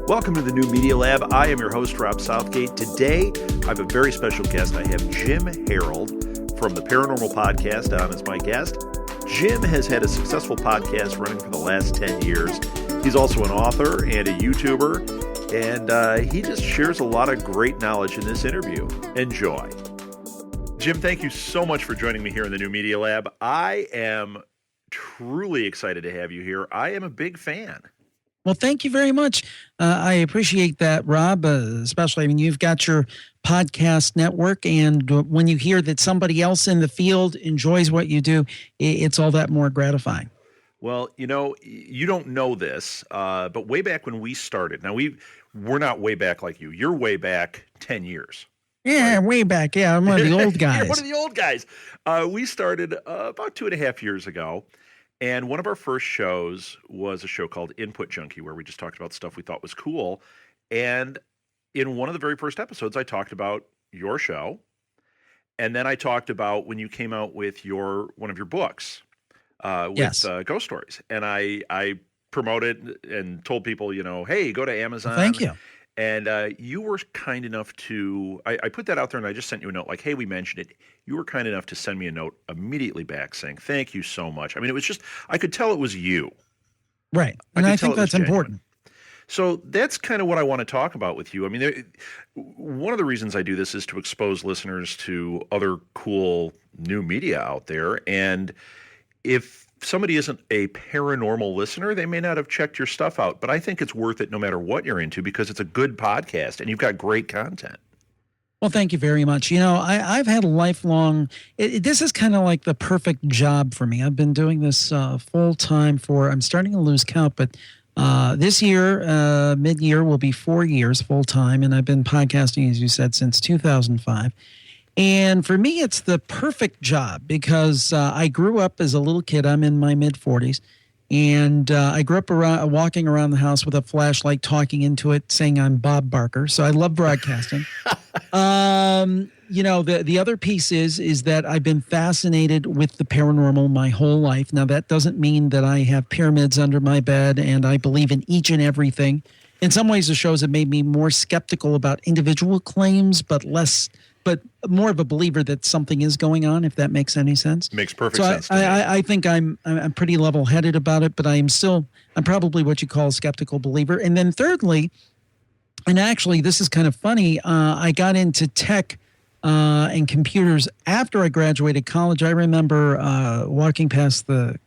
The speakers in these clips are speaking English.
Welcome to the New Media Lab. I am your host, Rob Southgate. Today, I have a very special guest. I have Jim Harold from the Paranormal Podcast on as my guest. Jim has had a successful podcast running for the last 10 years. He's also an author and a YouTuber, and he just shares a lot of great knowledge in this interview. Enjoy. Jim, thank you so much for joining me here in the New Media Lab. I am truly excited to have you here. I am a big fan. Well, thank you very much. I appreciate that, Rob, especially, you've got your podcast network, and when you hear that somebody else in the field enjoys what you do, it's all that more gratifying. Well, you don't know this, but way back when we started, now we're not way back like you. You're way back 10 years. Yeah, right? Way back. Yeah, I'm one of the old guys. You're one of the old guys. We started about 2.5 years ago. And one of our first shows was a show called Input Junkie, where we just talked about stuff we thought was cool. And in one of the very first episodes, I talked about your show. And then I talked about when you came out with one of your books with ghost stories. And I promoted and told people, hey, go to Amazon. Thank you. And you were kind enough to, I put that out there and I just sent you a note like, hey, we mentioned it. You were kind enough to send me a note immediately back saying, thank you so much. It was just, I could tell it was you. Right. And I think that's important. So that's kind of what I want to talk about with you. One of the reasons I do this is to expose listeners to other cool new media out there. And if somebody isn't a paranormal listener, they may not have checked your stuff out, but I think it's worth it no matter what you're into because it's a good podcast and you've got great content. Well, thank you very much. I've had a lifelong, this is kind of like the perfect job for me. I've been doing this full time I'm starting to lose count, but this year, mid-year will be 4 years full time. And I've been podcasting, as you said, since 2005. And for me, it's the perfect job because I grew up as a little kid. I'm in my mid-40s. And I grew up walking around the house with a flashlight, talking into it, saying I'm Bob Barker. So I love broadcasting. The other piece is that I've been fascinated with the paranormal my whole life. Now, that doesn't mean that I have pyramids under my bed and I believe in each and everything. In some ways, the shows have made me more skeptical about individual claims, but more of a believer that something is going on, if that makes any sense. Makes perfect sense to me. I think I'm pretty level-headed about it, but I'm probably what you call a skeptical believer. And then thirdly, and actually this is kind of funny, I got into tech and computers after I graduated college. I remember walking past the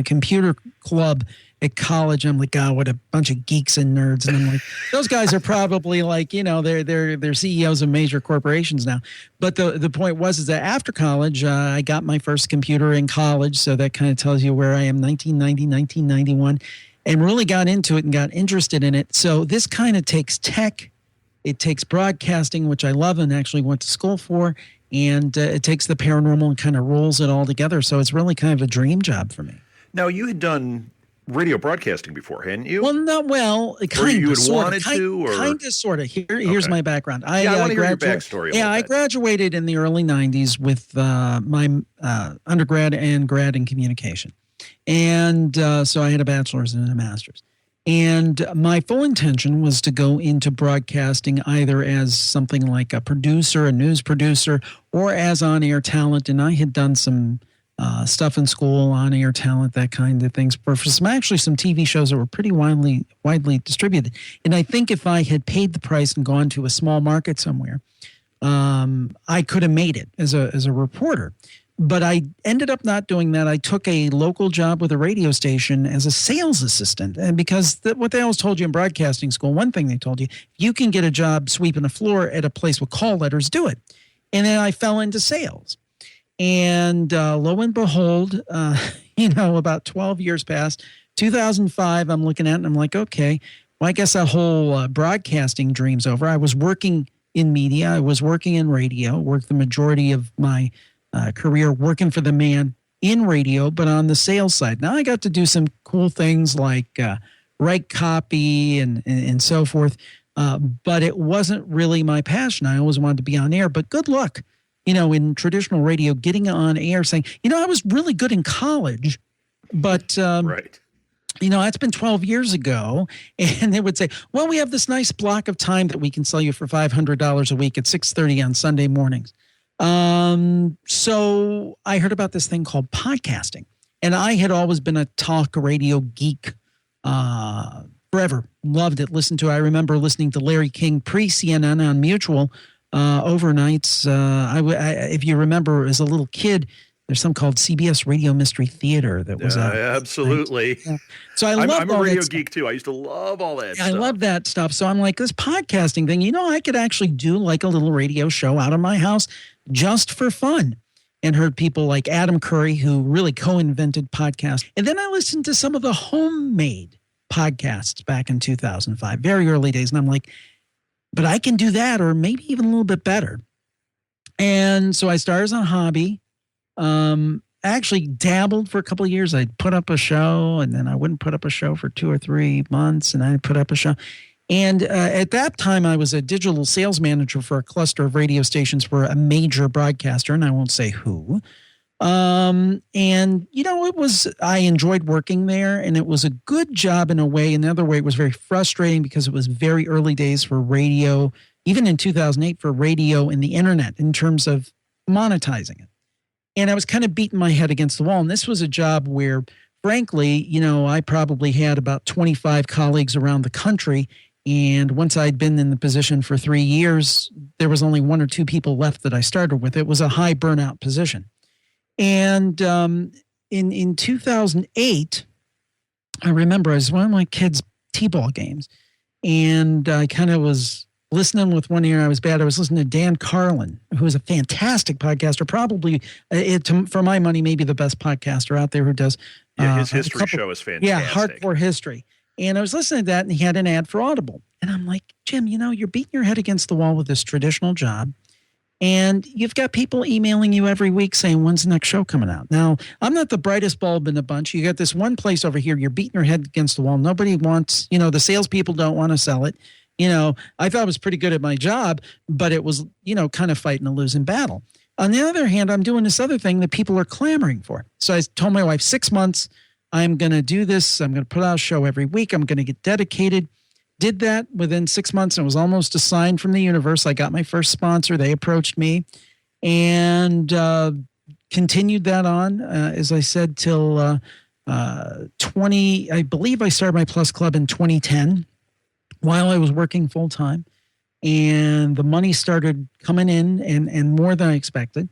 computer club at college. I'm like, God, what a bunch of geeks and nerds. And I'm like, those guys are probably like, they're CEOs of major corporations now. But the point is that after college, I got my first computer in college. So that kind of tells you where I am, 1990, 1991, and really got into it and got interested in it. So this kind of takes tech. It takes broadcasting, which I love and actually went to school for. And it takes the paranormal and kind of rolls it all together. So it's really kind of a dream job for me. Now, you had done radio broadcasting before, hadn't you? Well, kind of, sort of. Kind of, sort of. Here's my background. I want to hear your backstory. I graduated in the early 90s with my undergrad and grad in communication. And so I had a bachelor's and a master's. And my full intention was to go into broadcasting either as something like a producer, a news producer, or as on-air talent. And I had done some stuff in school, on-air talent, that kind of things, for some TV shows that were pretty widely distributed. And I think if I had paid the price and gone to a small market somewhere, I could have made it as a reporter. But I ended up not doing that. I took a local job with a radio station as a sales assistant. And because what they always told you in broadcasting school, one thing they told you, you can get a job sweeping a floor at a place with call letters, do it. And then I fell into sales. And lo and behold, about 12 years passed. 2005, I'm looking at it and I'm like, okay, well, I guess that whole broadcasting dream's over. I was working in media. I was working in radio, worked the majority of my career working for the man in radio, but on the sales side. Now I got to do some cool things like write copy and so forth, but it wasn't really my passion. I always wanted to be on air, but good luck, in traditional radio, getting on air saying, I was really good in college, but right. That's been 12 years ago. And they would say, well, we have this nice block of time that we can sell you for $500 a week at 6:30 on Sunday mornings. So I heard about this thing called podcasting. And I had always been a talk radio geek forever. Loved it. Listened to, I remember listening to Larry King pre-CNN on Mutual overnights. If you remember, as a little kid, there's something called CBS Radio Mystery Theater that was absolutely. Yeah. So I'm a radio geek too. I used to love all that stuff. I love that stuff. So I'm like, this podcasting thing, I could actually do like a little radio show out of my house just for fun. And heard people like Adam Curry, who really co-invented podcasts. And then I listened to some of the homemade podcasts back in 2005, very early days. And I'm like, but I can do that, or maybe even a little bit better. And so I started as a hobby. I actually dabbled for a couple of years. I'd put up a show, and then I wouldn't put up a show for 2 or 3 months, and I'd put up a show. And at that time, I was a digital sales manager for a cluster of radio stations for a major broadcaster, and I won't say who. I enjoyed working there, and it was a good job in a way. Another way, it was very frustrating because it was very early days for radio, even in 2008, for radio and the internet in terms of monetizing it. And I was kind of beating my head against the wall. And this was a job where, frankly, I probably had about 25 colleagues around the country. And once I'd been in the position for 3 years, there was only 1 or 2 people left that I started with. It was a high burnout position. And in 2008, I remember I was one of my kids' T-ball games. And I kind of was listening with one ear. I was bad. I was listening to Dan Carlin, who is a fantastic podcaster, probably, for my money, maybe the best podcaster out there who does. His history show is fantastic. Yeah, hardcore history. And I was listening to that, and he had an ad for Audible. And I'm like, Jim, you're beating your head against the wall with this traditional job. And you've got people emailing you every week saying, when's the next show coming out? Now, I'm not the brightest bulb in the bunch. You got this one place over here, you're beating your head against the wall. Nobody wants, the salespeople don't want to sell it. I thought I was pretty good at my job, but it was, kind of fighting a losing battle. On the other hand, I'm doing this other thing that people are clamoring for. So I told my wife, 6 months, I'm going to do this. I'm going to put out a show every week. I'm going to get dedicated. Did that within 6 months. And it was almost a sign from the universe. I got my first sponsor. They approached me and continued that on, as I said, till 20. I believe I started my Plus Club in 2010 while I was working full time. And the money started coming in and more than I expected.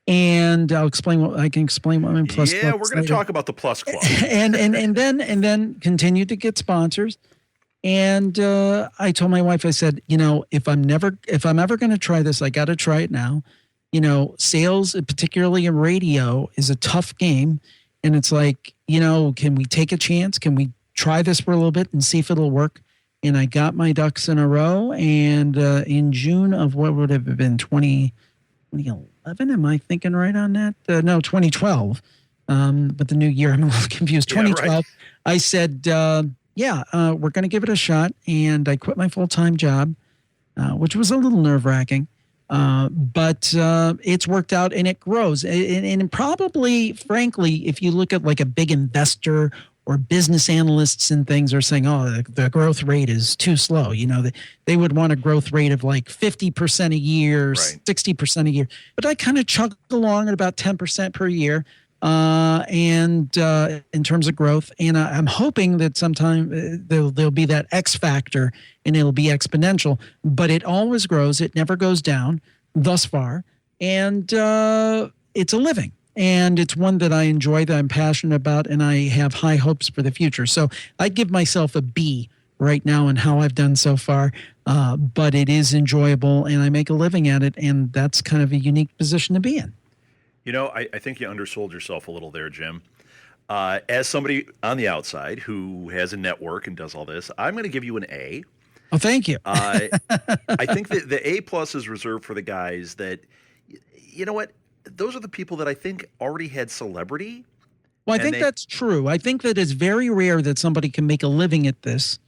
And I can explain what my Plus Club. Yeah, we're going to talk about the Plus Club. and then continued to get sponsors. And I told my wife, I said, if I'm ever going to try this, I got to try it now. Sales, particularly in radio, is a tough game. And it's like, can we take a chance? Can we try this for a little bit and see if it'll work? And I got my ducks in a row. And in June of what would have been 2011, am I thinking right on that? No, 2012. But the new year, I'm a little confused. 2012, right. I said, we're going to give it a shot. And I quit my full-time job, which was a little nerve-wracking. But it's worked out and it grows. And probably, frankly, if you look at like a big investor or business analysts and things are saying, the growth rate is too slow. They would want a growth rate of like 50% a year, right. 60% a year. But I kind of chug along at about 10% per year. In terms of growth, and I'm hoping that sometime there'll be that X factor and it'll be exponential, but it always grows. It never goes down thus far. And it's a living, and it's one that I enjoy, that I'm passionate about, and I have high hopes for the future. So I give myself a B right now in how I've done so far, but it is enjoyable and I make a living at it. And that's kind of a unique position to be in. I think you undersold yourself a little there, Jim. As somebody on the outside who has a network and does all this, I'm going to give you an A. Oh, thank you. I think that the A+ is reserved for the guys that, those are the people that I think already had celebrity. Well, I think that's true. I think that it's very rare that somebody can make a living at this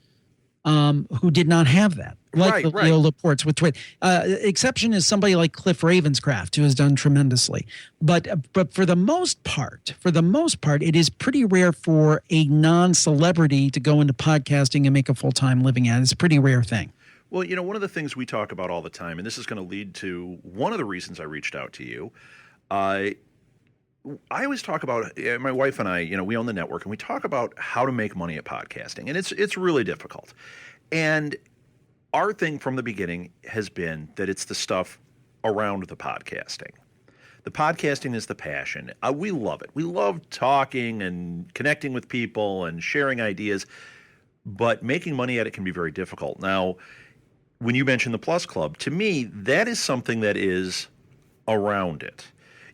who did not have that, like the Leo Laportes with Twit. Exception is somebody like Cliff Ravenscraft, who has done tremendously. But for the most part, it is pretty rare for a non-celebrity to go into podcasting and make a full-time living at it. It's a pretty rare thing. Well, one of the things we talk about all the time, and this is going to lead to one of the reasons I reached out to you. I always talk about, my wife and I, we own the network, and we talk about how to make money at podcasting, and it's really difficult. And our thing from the beginning has been that it's the stuff around the podcasting. The podcasting is the passion. We love it. We love talking and connecting with people and sharing ideas, but making money at it can be very difficult. Now, when you mentioned the Plus Club, to me, that is something that is around it.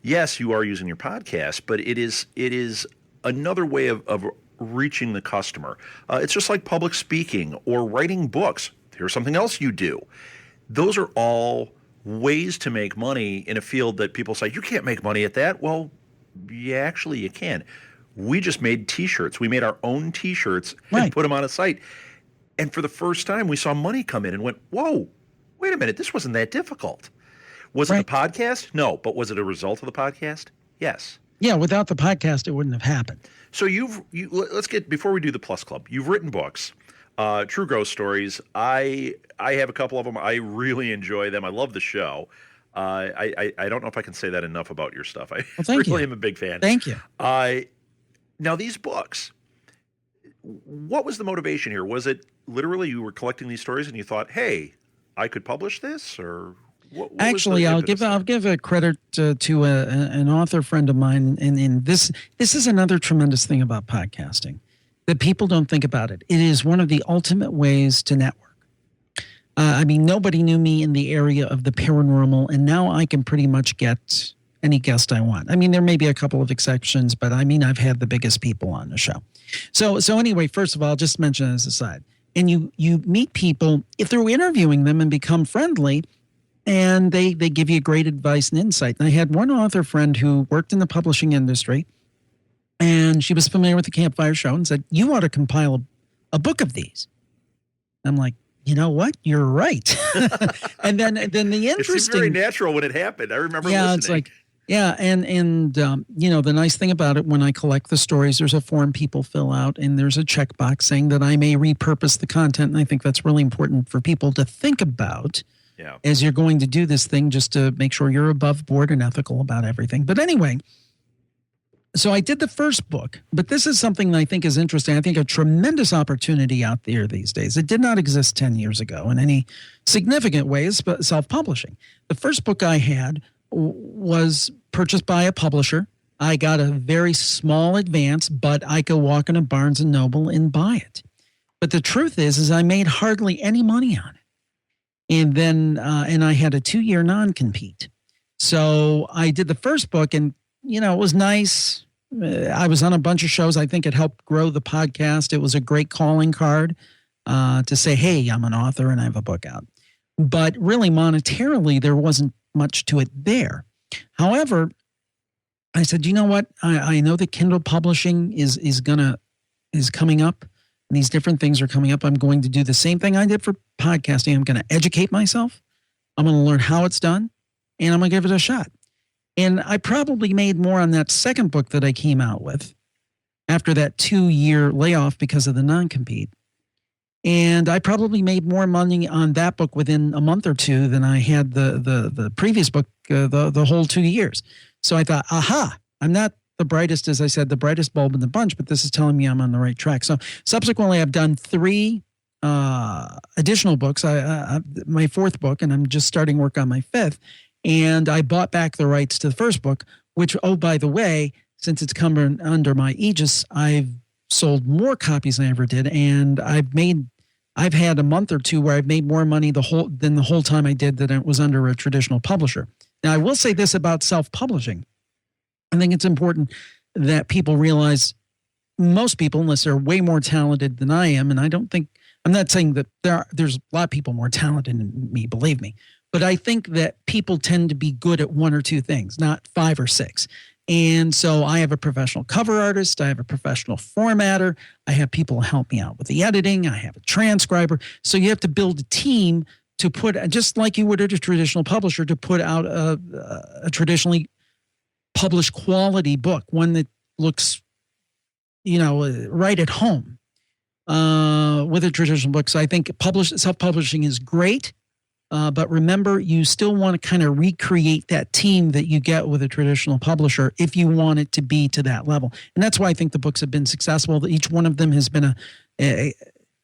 Yes, you are using your podcast, but it is another way of reaching the customer. It's just like public speaking or writing books. Here's something else you do. Those are all ways to make money in a field that people say, you can't make money at that. Well, yeah, actually you can. We just made T-shirts. We made our own T-shirts and put them on a site. And for the first time, we saw money come in and went, whoa, wait a minute, this wasn't that difficult. Was it a podcast? No. But was it a result of the podcast? Yes. Yeah, without the podcast, it wouldn't have happened. So let's get, before we do the Plus Club, you've written books, True Ghost Stories. I have a couple of them. I really enjoy them. I love the show. I don't know if I can say that enough about your stuff. I really am a big fan. Thank you. Now, these books, what was the motivation here? Was it literally you were collecting these stories and you thought, hey, I could publish this? Or what actually, I'll give a credit to an author friend of mine. And this is another tremendous thing about podcasting that people don't think about it. It is one of the ultimate ways to network. Nobody knew me in the area of the paranormal, and now I can pretty much get any guest I want. There may be a couple of exceptions, but I've had the biggest people on the show. So anyway, first of all, I'll just mention as a side. And you meet people through interviewing them and become friendly, and they give you great advice and insight. And I had one author friend who worked in the publishing industry, and she was familiar with the Campfire Show and said, you ought to compile a book of these. I'm like, you know what? You're right. and then the interesting... It seemed very natural when it happened. I remember listening. It's like... Yeah, and the nice thing about it, when I collect the stories, there's a form people fill out, and there's a checkbox saying that I may repurpose the content, and I think that's really important for people to think about as you're going to do this thing, just to make sure you're above board and ethical about everything. But anyway, so I did the first book, but this is something that I think is interesting. I think a tremendous opportunity out there these days. It did not exist 10 years ago in any significant ways, but self-publishing. The first book I had was purchased by a publisher. I got a very small advance, but I could walk into Barnes & Noble and buy it. But the truth is I made hardly any money on it. And then, and I had a 2-year non-compete. So I did the first book, and, it was nice. I was on a bunch of shows. I think it helped grow the podcast. It was a great calling card to say, hey, I'm an author and I have a book out. But really, monetarily, there wasn't much to it there. However, I said, you know what? I know that Kindle publishing is coming up. And these different things are coming up. I'm going to do the same thing I did for podcasting. I'm going to educate myself. I'm going to learn how it's done, and I'm going to give it a shot. And I probably made more on that second book that I came out with after that 2-year layoff because of the non-compete. And I probably made more money on that book within a month or two than I had the previous book the whole 2 years. So I thought, aha, I'm not the brightest, as I said, the brightest bulb in the bunch, but this is telling me I'm on the right track. So subsequently, I've done 3 additional books. My 4th book, and I'm just starting work on my 5th. And I bought back the rights to the first book, which, oh, by the way, since it's come under my aegis, I've sold more copies than I ever did. And I've had a month or two where I've made more money than the whole time I did that it was under a traditional publisher. Now, I will say this about self-publishing. I think it's important that people realize, most people, unless they're way more talented than I am, and I'm not saying that there's a lot of people more talented than me, believe me, but I think that people tend to be good at 1 or 2 things, not 5 or 6. And so I have a professional cover artist. I have a professional formatter. I have people help me out with the editing. I have a transcriber. So you have to build a team to put, just like you would at a traditional publisher, to put out a traditionally published quality book, one that looks, right at home with a traditional book. So I think self-publishing is great. But remember, you still want to kind of recreate that team that you get with a traditional publisher if you want it to be to that level. And that's why I think the books have been successful. Each one of them has been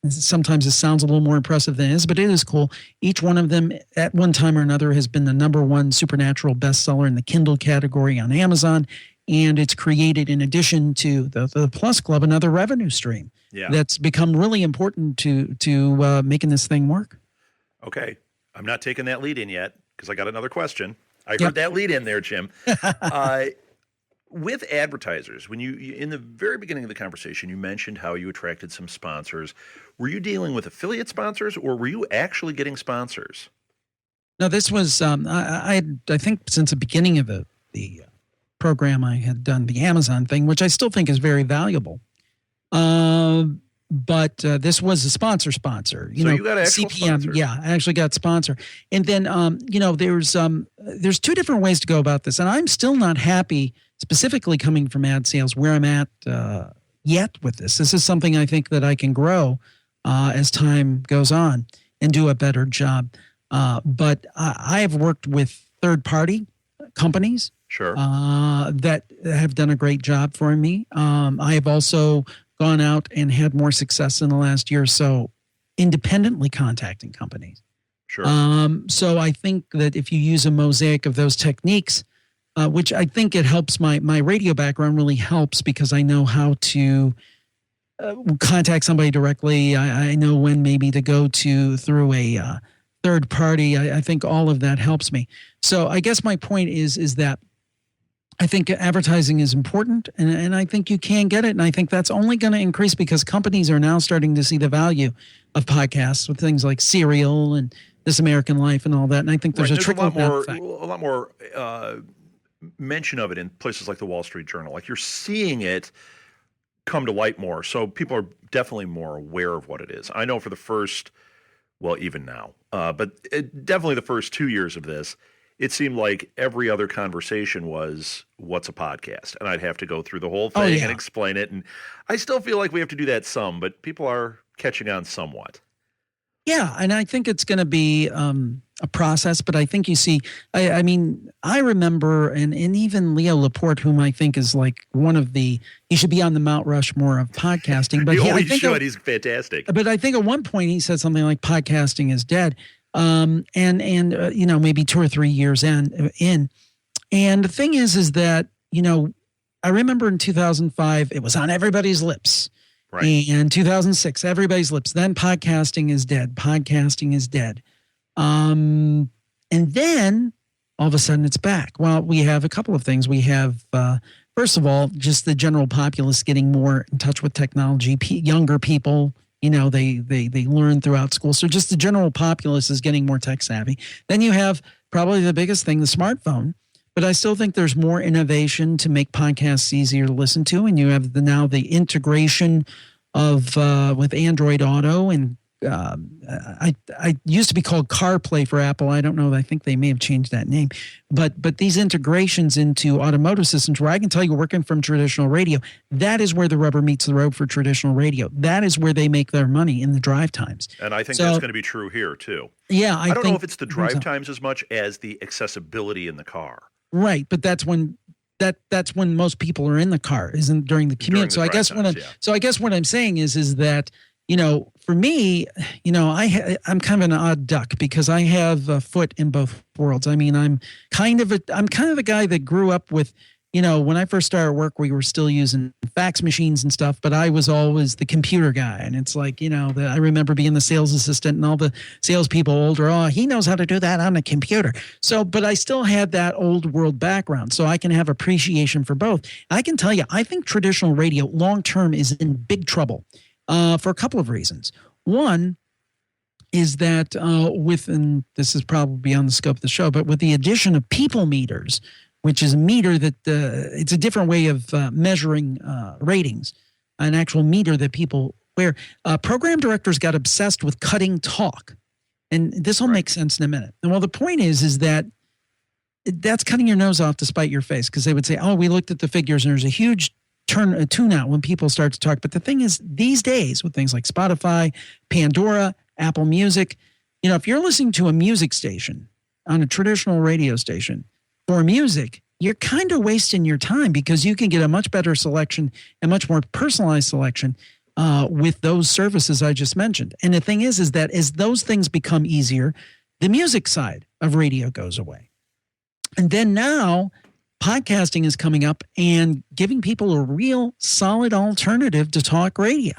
sometimes it sounds a little more impressive than it is, but it is cool. Each one of them at one time or another has been the #1 supernatural bestseller in the Kindle category on Amazon. And it's created, in addition to the Plus Club, another revenue stream that's become really important to making this thing work. Okay. I'm not taking that lead in yet because I got another question. I heard that lead in there, Jim. With advertisers, when you in the very beginning of the conversation, you mentioned how you attracted some sponsors. Were you dealing with affiliate sponsors, or were you actually getting sponsors? No, this was I think since the beginning of the program, I had done the Amazon thing, which I still think is very valuable. But this was a sponsor. You got an actual CPM, sponsor. Yeah, I actually got sponsor. And then, there's two different ways to go about this. And I'm still not happy, specifically coming from ad sales, where I'm at yet with this. This is something I think that I can grow as time goes on and do a better job. But I have worked with third-party companies that have done a great job for me. I have also gone out and had more success in the last year or so independently contacting companies. Sure. So I think that if you use a mosaic of those techniques, which I think it helps, my radio background really helps because I know how to contact somebody directly. I know when maybe to go through a third party. I think all of that helps me. So I guess my point is that I think advertising is important, and I think you can get it, and I think that's only going to increase because companies are now starting to see the value of podcasts with things like Serial and This American Life and all that, and I think there's a trickle-down effect. A lot more mention of it in places like the Wall Street Journal. Like you're seeing it come to light more, so people are definitely more aware of what it is. I know for the first, even now, but definitely the first 2 years of this, it seemed like every other conversation was, what's a podcast? And I'd have to go through the whole thing and explain it. And I still feel like we have to do that some, but people are catching on somewhat. Yeah, and I think it's going to be a process, but I think you see, I mean, I remember, and even Leo Laporte, whom I think is like he should be on the Mount Rushmore of podcasting. But he's fantastic. But I think at one point he said something like podcasting is dead. Maybe 2 or 3 years in. And the thing is that, I remember in 2005, it was on everybody's lips. Right. And 2006, everybody's lips. Then podcasting is dead. Podcasting is dead. And then all of a sudden it's back. Well, we have a couple of things. We have, first of all, just the general populace getting more in touch with technology, younger people. They learn throughout school. So just the general populace is getting more tech savvy. Then you have probably the biggest thing, the smartphone. But I still think there's more innovation to make podcasts easier to listen to. And you have now the integration of with Android Auto. And I used to be called CarPlay for Apple. I don't know. I think they may have changed that name. But these integrations into automotive systems where I can tell you, working from traditional radio, that is where the rubber meets the road for traditional radio. That is where they make their money, in the drive times. And I think that's going to be true here too. Yeah, I don't know if it's the drive times as much as the accessibility in the car. Right, but that's when most people are in the car, isn't during the commute. So I guess what I'm saying is that, for me, I'm kind of an odd duck because I have a foot in both worlds. I mean, I'm kind of a guy that grew up with, when I first started work, we were still using fax machines and stuff, but I was always the computer guy. And it's like, I remember being the sales assistant and all the salespeople older. Oh, he knows how to do that on a computer. So, but I still had that old world background, so I can have appreciation for both. I can tell you, I think traditional radio long-term is in big trouble for a couple of reasons. One is that and this is probably beyond the scope of the show, but with the addition of people meters, which is a meter that it's a different way of measuring ratings, an actual meter that people wear. Program directors got obsessed with cutting talk. And this will make sense in a minute. And well, the point is that that's cutting your nose off to spite your face, because they would say, oh, we looked at the figures and there's a huge tune out when people start to talk. But the thing is, these days with things like Spotify, Pandora, Apple Music, if you're listening to a music station on a traditional radio station for music, you're kind of wasting your time, because you can get a much better selection and much more personalized selection with those services I just mentioned. And the thing is that as those things become easier, the music side of radio goes away. And then now podcasting is coming up and giving people a real solid alternative to talk radio.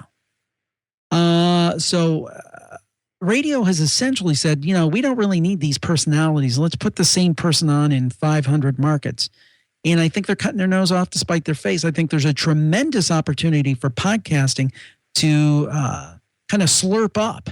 So radio has essentially said, we don't really need these personalities. Let's put the same person on in 500 markets. And I think they're cutting their nose off to spite their face. I think there's a tremendous opportunity for podcasting to kind of slurp up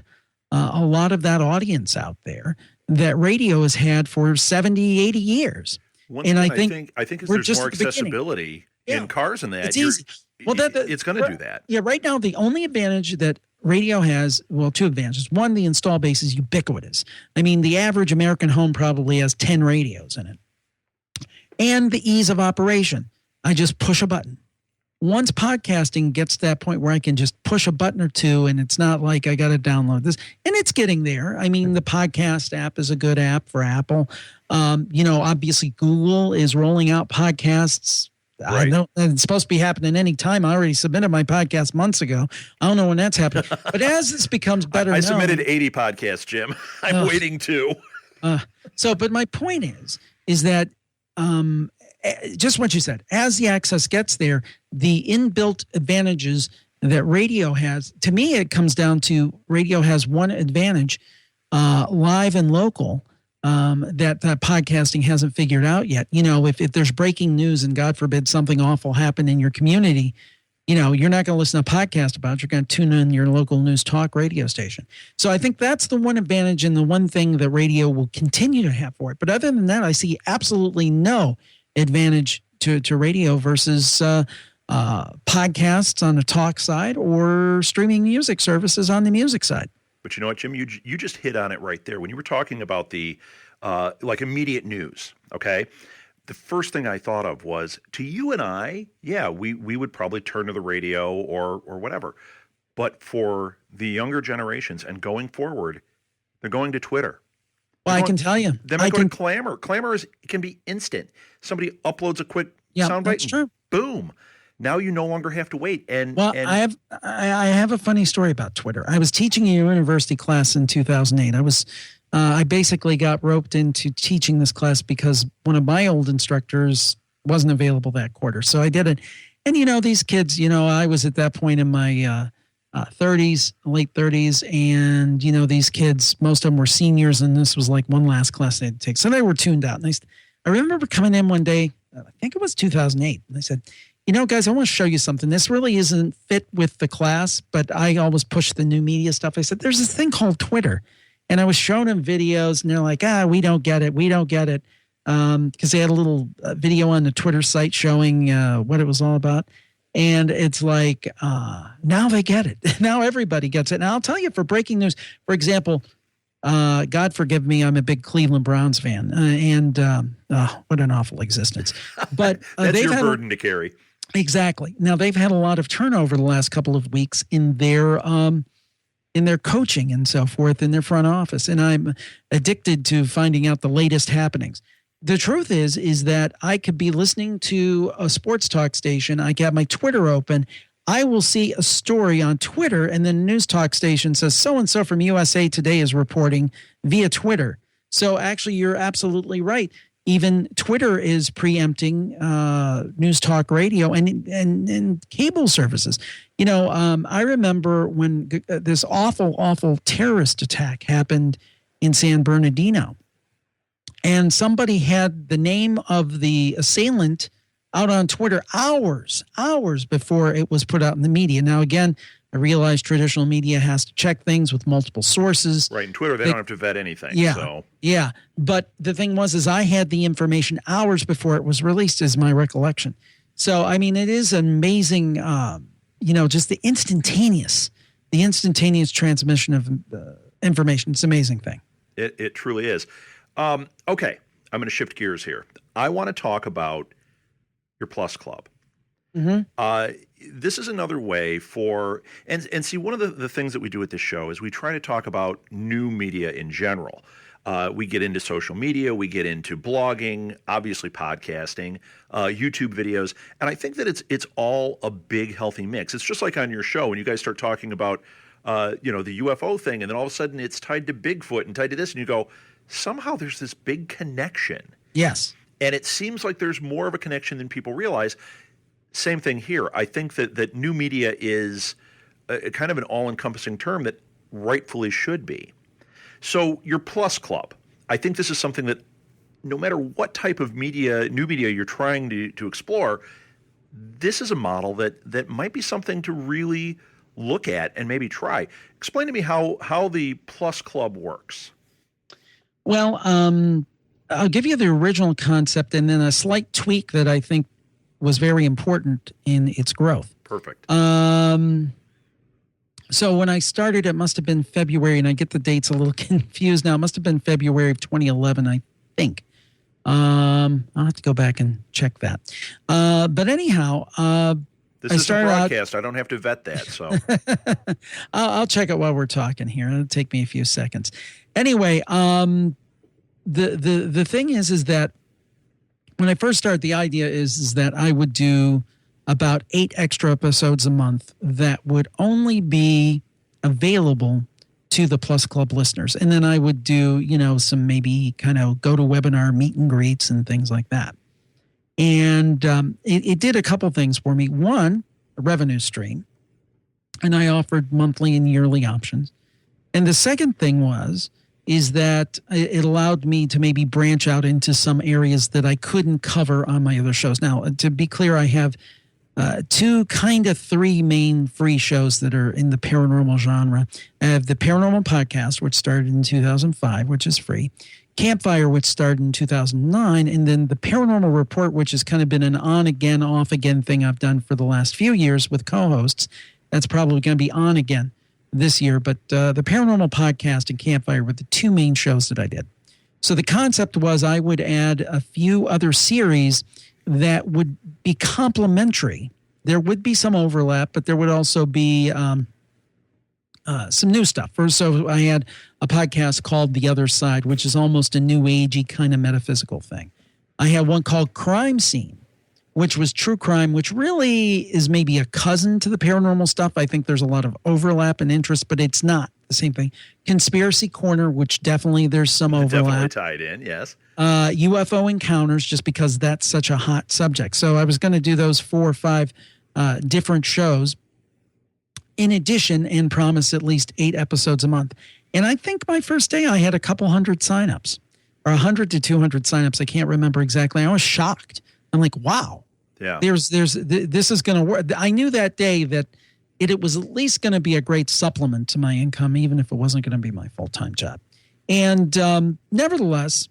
a lot of that audience out there that radio has had for 70, 80 years. I think is there's more accessibility in cars and that. It's easy. Well, it's going to do that. Yeah, right now the only advantage that radio has, well, two advantages. One, the install base is ubiquitous. I mean, the average American home probably has 10 radios in it. And the ease of operation. I just push a button. Once podcasting gets to that point where I can just push a button or two, and it's not like I got to download this, and it's getting there. I mean, the podcast app is a good app for Apple. Obviously Google is rolling out podcasts. Right. I know it's supposed to be happening any time. I already submitted my podcast months ago. I don't know when that's happening. But as this becomes better, I submitted 80 podcasts, Jim. I'm waiting too. But my point is that just what you said, as the access gets there, the inbuilt advantages that radio has, to me, it comes down to radio has one advantage, live and local, that podcasting hasn't figured out yet. If there's breaking news and God forbid something awful happened in your community, you're not going to listen to a podcast about it. You're going to tune in your local news talk radio station. So I think that's the one advantage and the one thing that radio will continue to have for it. But other than that, I see absolutely no advantage to radio versus podcasts on the talk side or streaming music services on the music side. But you know what, Jim? You just hit on it right there. When you were talking about the immediate news, okay? The first thing I thought of was, to you and I, we would probably turn to the radio or whatever. But for the younger generations and going forward, they're going to Twitter. Well, I can tell you. They might go to Clamor. Clamor can be instant. Somebody uploads a quick soundbite. That's true. Boom. Now you no longer have to wait. I have a funny story about Twitter. I was teaching a university class in 2008. I basically got roped into teaching this class because one of my old instructors wasn't available that quarter. So I did it. And, these kids, I was at that point in my 30s, late 30s. And, these kids, most of them were seniors. And this was like one last class they had to take. So they were tuned out. And I remember coming in one day, I think it was 2008. And I said, guys, I want to show you something. This really isn't fit with the class, but I always push the new media stuff. I said, there's this thing called Twitter. And I was showing them videos, and they're like, we don't get it. We don't get it. Because they had a little video on the Twitter site showing what it was all about. And it's like, now they get it. Now everybody gets it. And I'll tell you, for breaking news, for example, God forgive me, I'm a big Cleveland Browns fan. What an awful existence. But that's your burden to carry. Exactly. Now, they've had a lot of turnover the last couple of weeks in their coaching and so forth in their front office. And I'm addicted to finding out the latest happenings. The truth is that I could be listening to a sports talk station. I got my Twitter open. I will see a story on Twitter, and then a news talk station says so-and-so from USA Today is reporting via Twitter. So actually, you're absolutely right. Even Twitter is preempting news talk radio and cable services. I remember when this awful terrorist attack happened in San Bernardino, and somebody had the name of the assailant out on Twitter hours before it was put out in the media. Now, again, I realize traditional media has to check things with multiple sources. Right. In Twitter, they don't have to vet anything. Yeah. So. Yeah. But the thing is I had the information hours before it was released, is my recollection. So, I mean, it is amazing, just the instantaneous transmission of information. It's an amazing thing. It truly is. Okay. I'm going to shift gears here. I want to talk about your Plus Club. Mm-hmm. This is another way for, and see, one of the things that we do at this show is we try to talk about new media in general. We get into social media, we get into blogging, obviously podcasting, YouTube videos, and I think that it's all a big healthy mix. It's just like on your show when you guys start talking about the UFO thing, and then all of a sudden it's tied to Bigfoot and tied to this, and you go, somehow there's this big connection. Yes. And it seems like there's more of a connection than people realize. Same thing here. I think that new media is a kind of an all-encompassing term that rightfully should be. So your Plus Club, I think this is something that no matter what type of media, new media you're trying to explore, this is a model that might be something to really look at and maybe try. Explain to me how the Plus Club works. Well, I'll give you the original concept and then a slight tweak that I think was very important in its growth. Perfect. So when I started, it must have been February, and I get the dates a little confused now. It must have been February of 2011, I think. I'll have to go back and check that. But anyhow, this is a broadcast. I don't have to vet that, so I'll check it while we're talking here. It'll take me a few seconds. Anyway, the thing is that when I first started, the idea is that I would do about 8 extra episodes a month that would only be available to the Plus Club listeners. And then I would do, some maybe kind of go-to-webinar meet and greets and things like that. And it did a couple things for me. One, a revenue stream. And I offered monthly and yearly options. And the second thing is that it allowed me to maybe branch out into some areas that I couldn't cover on my other shows. Now, to be clear, I have 3 main free shows that are in the paranormal genre. I have the Paranormal Podcast, which started in 2005, which is free. Campfire, which started in 2009, and then the Paranormal Report, which has kind of been an on-again, off-again thing I've done for the last few years with co-hosts. That's probably going to be on again this year, but the Paranormal Podcast and Campfire were the 2 main shows that I did. So the concept was I would add a few other series that would be complementary. There would be some overlap, but there would also be some new stuff. So I had a podcast called The Other Side, which is almost a new agey kind of metaphysical thing. I had one called Crime Scene, which was true crime, which really is maybe a cousin to the paranormal stuff. I think there's a lot of overlap and interest, but it's not the same thing. Conspiracy Corner, which definitely there's some overlap. Definitely tied in, yes. UFO Encounters, just because that's such a hot subject. So I was going to do those 4 or 5 different shows in addition and promise at least 8 episodes a month. And I think my first day I had a couple hundred signups, or 100 to 200 signups. I can't remember exactly. I was shocked. I'm like, wow. Yeah. This is going to work. I knew that day that it was at least going to be a great supplement to my income, even if it wasn't going to be my full-time job. And nevertheless,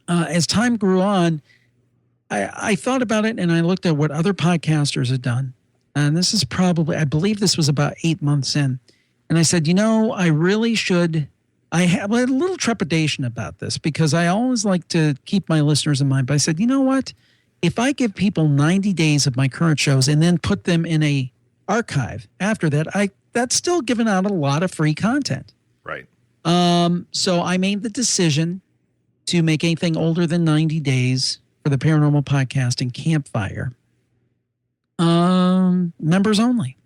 as time grew on, I thought about it and I looked at what other podcasters had done. And this is probably, I believe this was about 8 months in. And I said, I really should. I had a little trepidation about this because I always like to keep my listeners in mind. But I said, you know what? If I give people 90 days of my current shows and then put them in a archive after that, that's still giving out a lot of free content. Right. So I made the decision to make anything older than 90 days for the Paranormal Podcast and Campfire members only.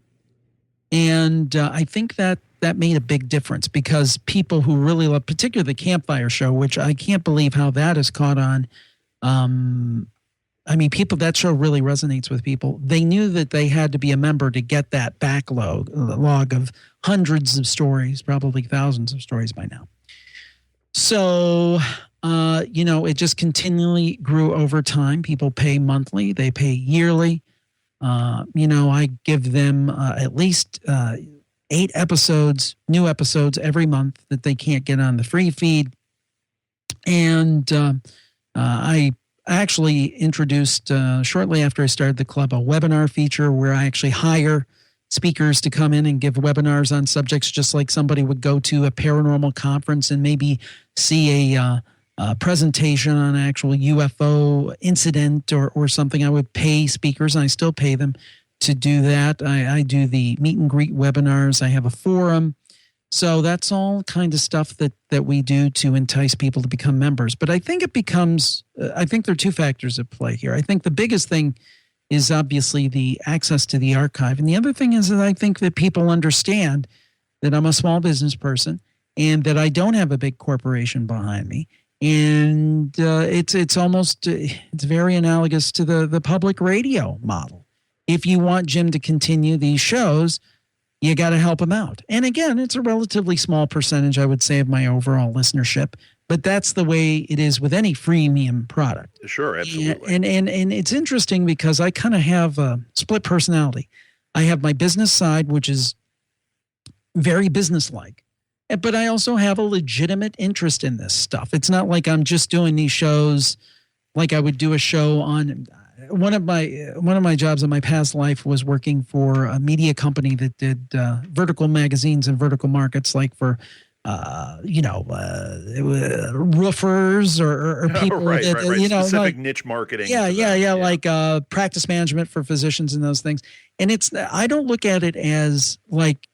And I think that made a big difference because people who really love, particularly the Campfire show, which I can't believe how that has caught on. That show really resonates with people. They knew that they had to be a member to get that backlog of hundreds of stories, probably thousands of stories by now. So It just continually grew over time. People pay monthly, they pay yearly. I give them at least 8 episodes, new episodes every month that they can't get on the free feed. And I actually introduced, shortly after I started the club, a webinar feature where I actually hire speakers to come in and give webinars on subjects just like somebody would go to a paranormal conference and maybe see a presentation on an actual UFO incident or something. I would pay speakers, and I still pay them to do that. I do the meet and greet webinars. I have a forum. So that's all kind of stuff that we do to entice people to become members. But I think I think there are 2 factors at play here. I think the biggest thing is obviously the access to the archive. And the other thing is that I think that people understand that I'm a small business person and that I don't have a big corporation behind me. And it's very analogous to the public radio model. If you want Jim to continue these shows, you got to help him out. And again, it's a relatively small percentage, I would say, of my overall listenership. But that's the way it is with any freemium product. Sure, absolutely. And it's interesting because I kind of have a split personality. I have my business side, which is very businesslike. But I also have a legitimate interest in this stuff. It's not like I'm just doing these shows like I would do a show on. One of my jobs in my past life was working for a media company that did vertical magazines and vertical markets, like for roofers or people right. Specific like, niche marketing. Yeah. Like practice management for physicians and those things. And I don't look at it as like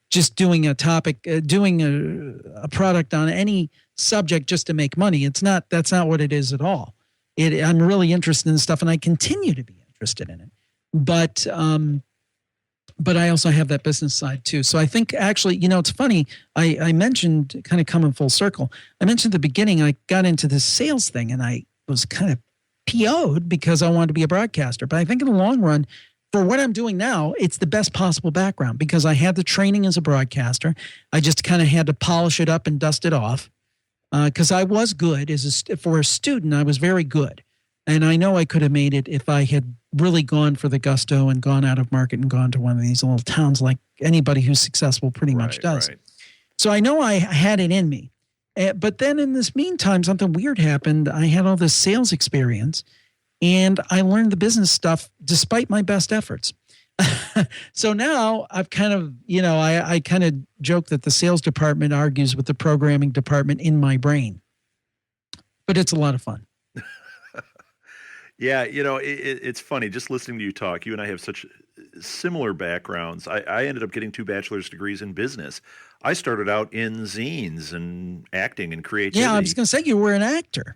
just doing a topic, doing a product on any subject just to make money. That's not what it is at all. I'm really interested in stuff, and I continue to be interested in it. But I also have that business side too. So I think actually, it's funny. I mentioned, kind of coming full circle, I mentioned at the beginning I got into this sales thing, and I was kind of PO'd because I wanted to be a broadcaster. But I think in the long run, for what I'm doing now, it's the best possible background because I had the training as a broadcaster. I just kind of had to polish it up and dust it off. Because I was good for a student, I was very good, and I know I could have made it if I had really gone for the gusto and gone out of market and gone to one of these little towns like anybody who's successful pretty much does. Right. So I know I had it in me, but then in this meantime, something weird happened. I had all this sales experience, and I learned the business stuff despite my best efforts. So now I've kind of, I kind of joke that the sales department argues with the programming department in my brain, but it's a lot of fun. Yeah. It's funny just listening to you talk. You and I have such similar backgrounds. I ended up getting 2 bachelor's degrees in business. I started out in zines and acting and creativity. Yeah. I was going to say you were an actor.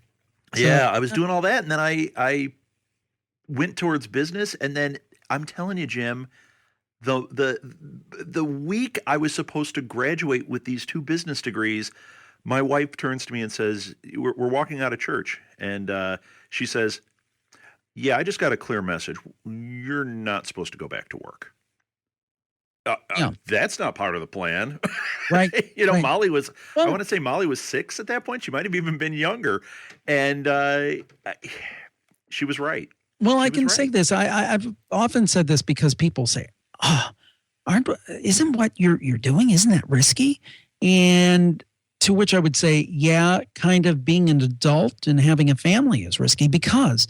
Yeah. I was doing all that. And then I went towards business, and then I'm telling you, Jim, the week I was supposed to graduate with these 2 business degrees, my wife turns to me and says, we're walking out of church, and she says, "Yeah, I just got a clear message. You're not supposed to go back to work." That's not part of the plan. Right. Right. Molly was, I want to say Molly was 6 at that point. She might have even been younger. And she was right. Well, I can say this. I've often said this because people say, isn't what you're doing, isn't that risky? And to which I would say, yeah, kind of being an adult and having a family is risky because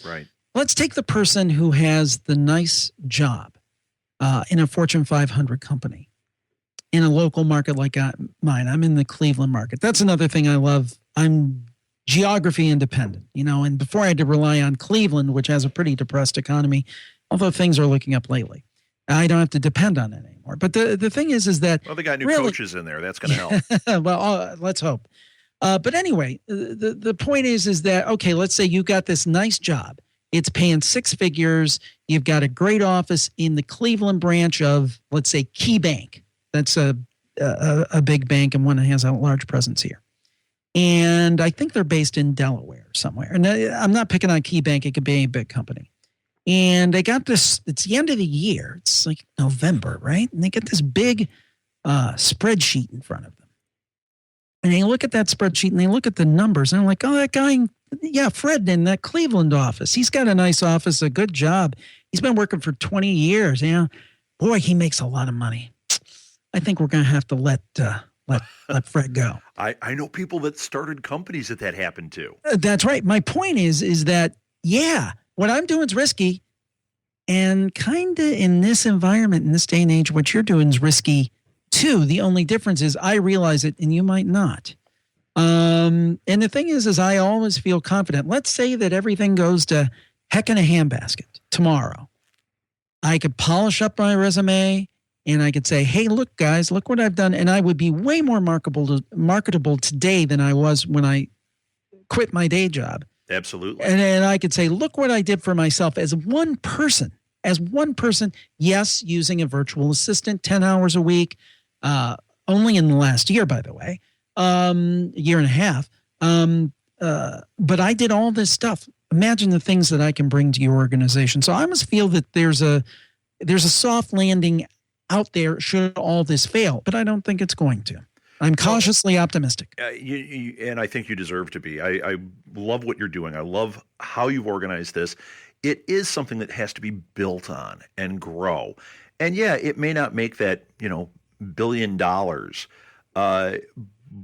let's take the person who has the nice job in a Fortune 500 company in a local market like mine. I'm in the Cleveland market. That's another thing I love. I'm geography independent, and before I had to rely on Cleveland, which has a pretty depressed economy, although things are looking up lately. I don't have to depend on it anymore. But the thing is that... Well, they got new coaches in there. That's going to help. Well, let's hope. But anyway, the point is that, okay, let's say you got this nice job. It's paying 6 figures. You've got a great office in the Cleveland branch of, let's say, Key Bank. That's a big bank and one that has a large presence here. And I think they're based in Delaware somewhere. And I'm not picking on Key Bank. It could be a big company. And they got this, it's the end of the year. It's like November, right? And they get this big spreadsheet in front of them. And they look at that spreadsheet and they look at the numbers and I'm like, oh, that guy, yeah, Fred in that Cleveland office. He's got a nice office, a good job. He's been working for 20 years. Yeah. Boy, he makes a lot of money. I think we're going to have to let Fred go. I know people that started companies that happened to. That's right. My point is that, yeah, what I'm doing is risky. And kind of in this environment, in this day and age, what you're doing is risky too. The only difference is I realize it and you might not. And the thing is I always feel confident. Let's say that everything goes to heck in a handbasket tomorrow. I could polish up my resume and I could say, hey, look, guys, look what I've done. And I would be way more marketable today than I was when I quit my day job. Absolutely. And I could say, look what I did for myself as one person, yes, using a virtual assistant 10 hours a week, only in the last year, by the way, year and a half. But I did all this stuff. Imagine the things that I can bring to your organization. So I must feel that there's a soft landing out there should all this fail, but I don't think it's going to. I'm cautiously optimistic. And I think you deserve to be. I love what you're doing. I love how you've organized this. It is something that has to be built on and grow. And yeah, it may not make that, $1 billion.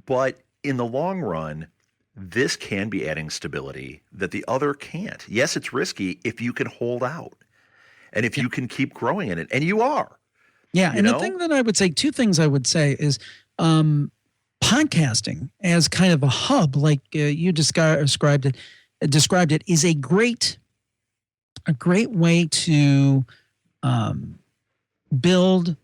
But in the long run, this can be adding stability that the other can't. Yes, it's risky if you can hold out and if you can keep growing in it. And you are. Yeah. And the thing that I would say, two things I would say is, podcasting as kind of a hub, like you described it, is a great way to build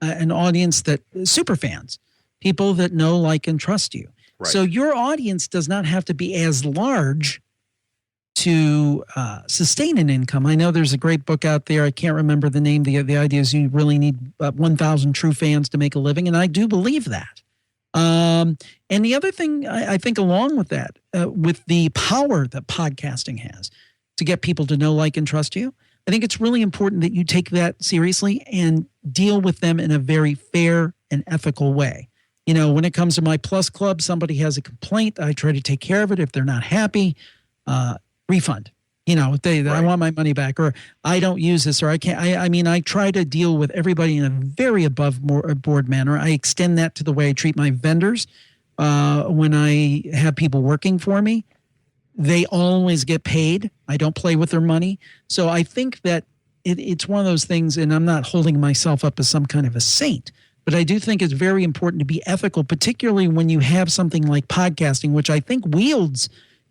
an audience that super fans, people that know, like, and trust you. Right. So your audience does not have to be as large to sustain an income. I know there's a great book out there. I can't remember the name. The idea is you really need 1,000 true fans to make a living, and I do believe that. And the other thing I think along with that, with the power that podcasting has to get people to know, like, and trust you, I think it's really important that you take that seriously and deal with them in a very fair and ethical way. When it comes to my Plus Club, somebody has a complaint, I try to take care of it. If they're not happy, refund. If they, right. I want my money back, or I don't use this, or I can't. I try to deal with everybody in a very above board manner. I extend that to the way I treat my vendors. When I have people working for me, they always get paid. I don't play with their money. So I think that it's one of those things, and I'm not holding myself up as some kind of a saint, but I do think it's very important to be ethical, particularly when you have something like podcasting, which I think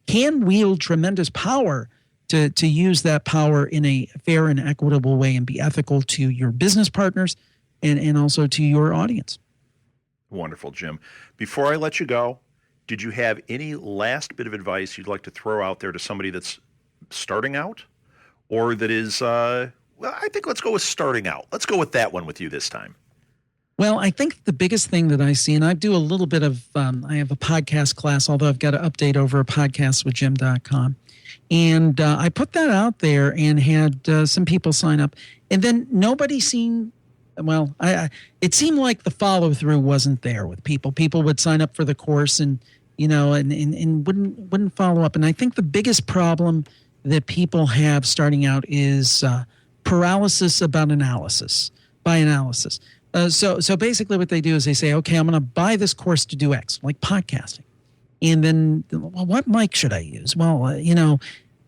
can wield tremendous power to use that power in a fair and equitable way and be ethical to your business partners and also to your audience. Wonderful, Jim. Before I let you go, did you have any last bit of advice you'd like to throw out there to somebody that's starting out or that is, I think let's go with starting out. Let's go with that one with you this time. Well, I think the biggest thing that I see, and I do a little bit of, I have a podcast class, although I've got to update over a podcastwithjim.com. And I put that out there and had some people sign up. And then nobody seemed, it seemed like the follow through wasn't there with people. People would sign up for the course and wouldn't follow up. And I think the biggest problem that people have starting out is paralysis by analysis. So basically what they do is they say, okay, I'm going to buy this course to do X, like podcasting. And then, well, what mic should I use? Well,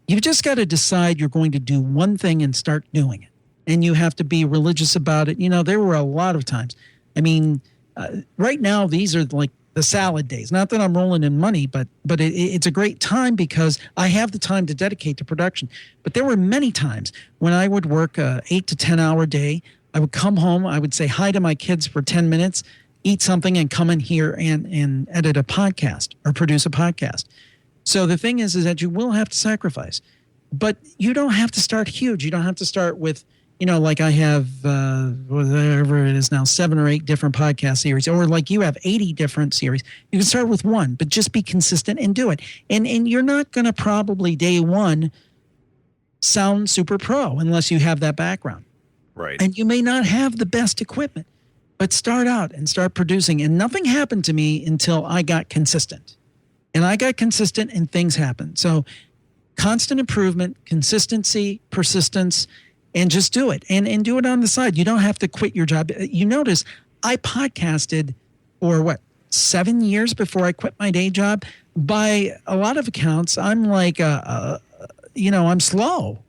you've just got to decide you're going to do one thing and start doing it. And you have to be religious about it. There were a lot of times. Right now, these are like the salad days. Not that I'm rolling in money, but it's a great time because I have the time to dedicate to production. But there were many times when I would work a 8 to 10 hour day. I would come home, I would say hi to my kids for 10 minutes, eat something, and come in here and edit a podcast or produce a podcast. So the thing is that you will have to sacrifice. But you don't have to start huge. You don't have to start with, like I have, whatever it is now, 7 or 8 different podcast series, or like you have 80 different series. You can start with one, but just be consistent and do it. And you're not going to probably day one sound super pro unless you have that background. Right. And you may not have the best equipment, but start out and start producing. And nothing happened to me until I got consistent. And I got consistent and things happened. So constant improvement, consistency, persistence, and just do it. And do it on the side. You don't have to quit your job. You notice I podcasted for 7 years before I quit my day job. By a lot of accounts, I'm like, I'm slow.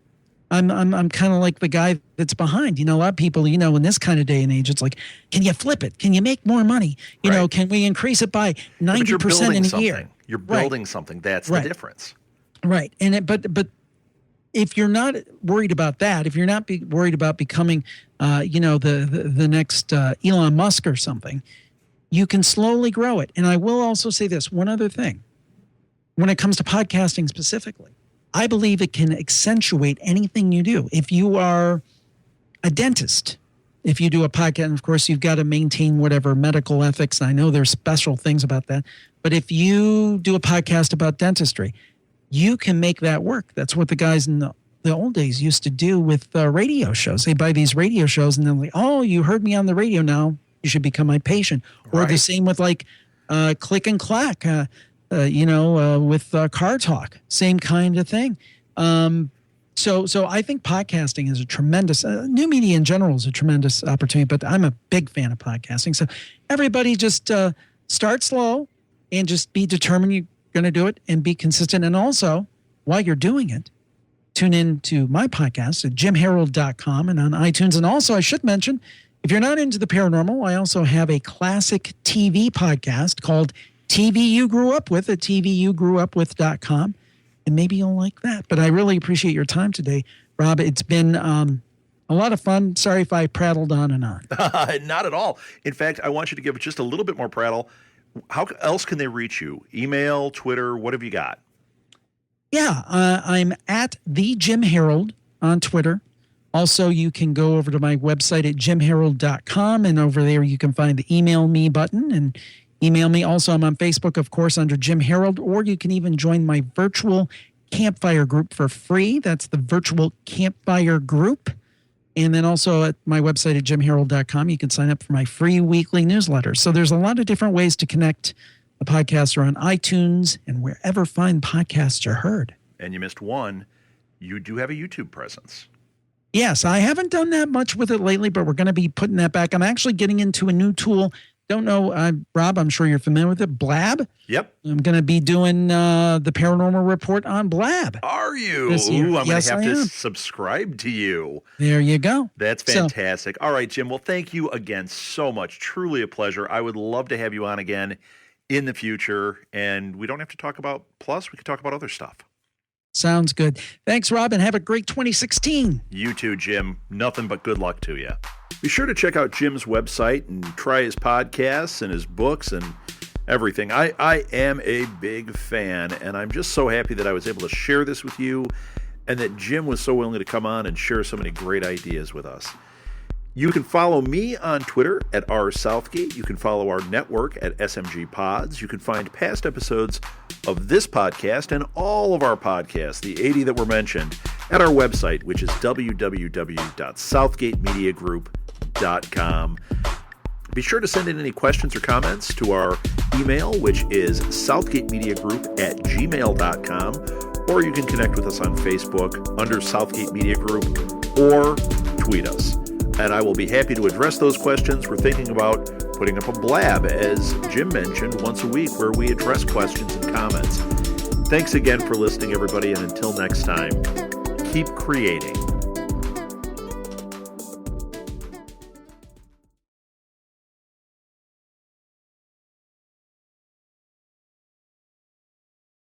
I'm kind of like the guy that's behind. A lot of people, in this kind of day and age, it's like, can you flip it? Can you make more money? Can we increase it by 90% in a year? You're building something. That's the difference. Right. And but if you're not worried about that, if you're not worried about becoming, the next Elon Musk or something, you can slowly grow it. And I will also say this, one other thing. When it comes to podcasting specifically, I believe it can accentuate anything you do. If you are a dentist, if you do a podcast, and of course you've got to maintain whatever medical ethics. I know there's special things about that. But if you do a podcast about dentistry, you can make that work. That's what the guys in the old days used to do with radio shows. They buy these radio shows and they're like, oh, you heard me on the radio now. You should become my patient. Or the same with Click and Clack, with Car Talk. Same kind of thing. So I think podcasting is a tremendous, new media in general is a tremendous opportunity, but I'm a big fan of podcasting. So everybody just start slow and just be determined you're going to do it and be consistent. And also, while you're doing it, tune in to my podcast at jimharold.com and on iTunes. And also, I should mention, if you're not into the paranormal, I also have a classic TV podcast called TV You Grew Up With at tvugrewupwith.com. And maybe you'll like that. But I really appreciate your time today, Rob. It's been a lot of fun. Sorry if I prattled on and on. Not at all. In fact, I want you to give it just a little bit more prattle. How else can they reach you? Email, Twitter, what have you got? Yeah, I'm at the Jim Harold on Twitter. Also, you can go over to my website at jimharold.com, and over there you can find the email me button and email me. Also, I'm on Facebook, of course, under Jim Harold, or you can even join my virtual campfire group for free. That's the virtual campfire group. And then also at my website at jimharold.com, you can sign up for my free weekly newsletter. So there's a lot of different ways to connect. The podcasts are on iTunes and wherever fine podcasts are heard. And you missed one. You do have a YouTube presence. Yes, I haven't done that much with it lately, but we're going to be putting that back. I'm actually getting into a new tool. Don't know, Rob, I'm sure you're familiar with it. Blab? Yep. I'm going to be doing the Paranormal Report on Blab. Are you? Ooh, I'm going to have to subscribe to you. There you go. That's fantastic. All right, Jim. Well, thank you again so much. Truly a pleasure. I would love to have you on again in the future. And we don't have to talk about Plus. We could talk about other stuff. Sounds good. Thanks, Rob, and have a great 2016. You too, Jim. Nothing but good luck to you. Be sure to check out Jim's website and try his podcasts and his books and everything. I am a big fan, and I'm just so happy that I was able to share this with you and that Jim was so willing to come on and share so many great ideas with us. You can follow me on Twitter at rsouthgate. You can follow our network at SMG Pods. You can find past episodes of this podcast and all of our podcasts, the 80 that were mentioned, at our website, which is www.southgatemediagroup.com. Be sure to send in any questions or comments to our email, which is southgatemediagroup@gmail.com, or you can connect with us on Facebook under Southgate Media Group or tweet us. And I will be happy to address those questions. We're thinking about putting up a blab, as Jim mentioned, once a week where we address questions and comments. Thanks again for listening, everybody, and until next time, keep creating.